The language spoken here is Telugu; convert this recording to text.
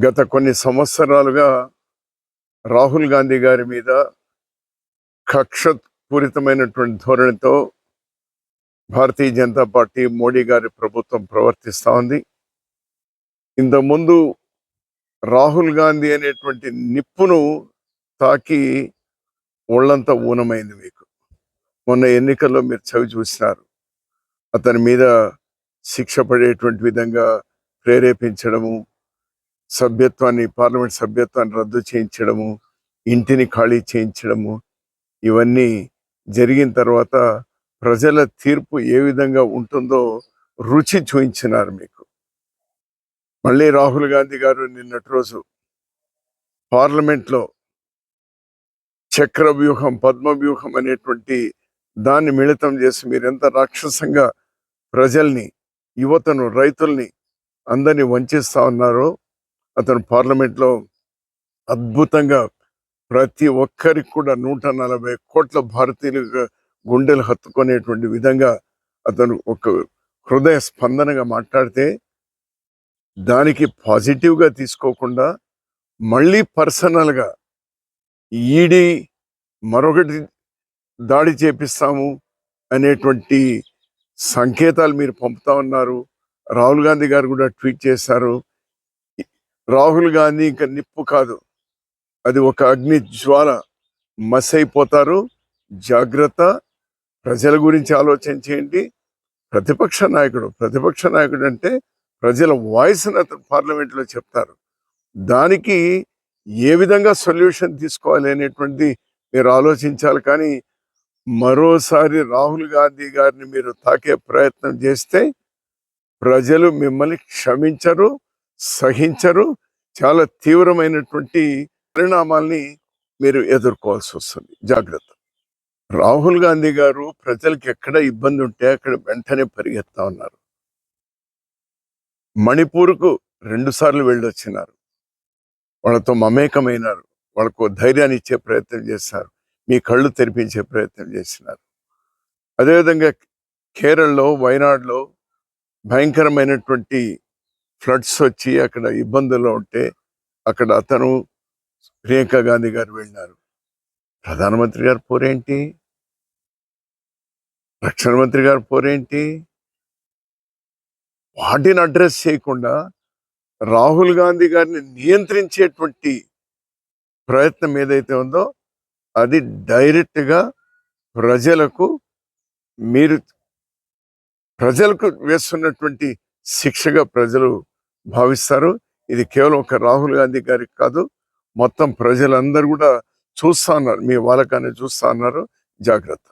గత కొన్ని సంవత్సరాలుగా రాహుల్ గాంధీ గారి మీద కక్షపూరితమైనటువంటి ధోరణితో భారతీయ జనతా పార్టీ మోడీ గారి ప్రభుత్వం ప్రవర్తిస్తూ ఉంది. ఇంతకుముందు రాహుల్ గాంధీ అనేటువంటి నిప్పును తాకి ఒళ్ళంతా ఊనమైంది. మీకు మొన్న ఎన్నికల్లో మీరు చవి చూసినారు. అతని మీద శిక్ష పడేటువంటి విధంగా ప్రేరేపించడము, పార్లమెంట్ సభ్యత్వాన్ని రద్దు చేయించడము, ఇంటిని ఖాళీ చేయించడము, ఇవన్నీ జరిగిన తర్వాత ప్రజల తీర్పు ఏ విధంగా ఉంటుందో రుచి చూయించినారు మీకు. మళ్ళీ రాహుల్ గాంధీ గారు నిన్నటి రోజు పార్లమెంట్లో చక్రవ్యూహం, పద్మవ్యూహం అనేటువంటి దాన్ని మిళితం చేసి మీరు ఎంత రాక్షసంగా ప్రజల్ని, యువతను, రైతుల్ని అందరినీ వంచిస్తా ఉన్నారో అతను పార్లమెంట్లో అద్భుతంగా ప్రతి ఒక్కరికి కూడా 140 కోట్ల భారతీయులు గుండెలు హత్తుకునేటువంటి విధంగా అతను ఒక హృదయ స్పందనగా మాట్లాడితే దానికి పాజిటివ్గా తీసుకోకుండా మళ్ళీ పర్సనల్గా ఈడీ మరొకటి దాడి చేపిస్తాము అనేటువంటి సంకేతాలు మీరు పంపుతా ఉన్నారు. రాహుల్ గాంధీ గారు కూడా ట్వీట్ చేశారు. రాహుల్ గాంధీ ఇంకా నిప్పు కాదు, అది ఒక అగ్ని జ్వాల, మసైపోతారు, జాగ్రత్త, ప్రజల గురించి ఆలోచన చేయండి. ప్రతిపక్ష నాయకుడు అంటే ప్రజల వాయిస్ని అతను పార్లమెంట్లో చెప్తారు. దానికి ఏ విధంగా సొల్యూషన్ తీసుకోవాలి అనేటువంటి మీరు ఆలోచించాలి. కానీ మరోసారి రాహుల్ గాంధీ గారిని మీరు తాకే ప్రయత్నం చేస్తే ప్రజలు మిమ్మల్ని క్షమించరు, సహించరు. చాలా తీవ్రమైనటువంటి పరిణామాల్ని మీరు ఎదుర్కోవాల్సి వస్తుంది. జాగ్రత్త. రాహుల్ గాంధీ గారు ప్రజలకు ఎక్కడ ఇబ్బంది ఉంటే అక్కడ వెంటనే పరిగెత్తా ఉన్నారు. మణిపూర్కు 2 సార్లు వెళ్ళొచ్చినారు. వాళ్ళతో మమేకమైనారు. వాళ్ళకు ధైర్యాన్ని ఇచ్చే ప్రయత్నం చేశారు. మీ కళ్ళు తెరిపించే ప్రయత్నం చేసినారు. అదేవిధంగా కేరళలో, వయనాడులో భయంకరమైనటువంటి ఫ్లడ్స్ వచ్చి అక్కడ ఇబ్బందుల్లో ఉంటే అక్కడ అతను, ప్రియాంక గాంధీ గారు వెళ్ళినారు. ప్రధానమంత్రి గారు పోరేంటి? రక్షణ మంత్రి గారు పోరేంటి? వాటిని అడ్రస్ చేయకుండా రాహుల్ గాంధీ గారిని నియంత్రించేటువంటి ప్రయత్నం ఏదైతే ఉందో అది డైరెక్ట్గా ప్రజలకు వేస్తున్నటువంటి శిక్షగా ప్రజలు భావిస్తారు. ఇది కేవలం ఒక రాహుల్ గాంధీ గారికి కాదు, మొత్తం ప్రజలందరూ కూడా చూస్తా ఉన్నారు. మీ వాళ్ళకాన్ని చూస్తా ఉన్నారు. జాగ్రత్త.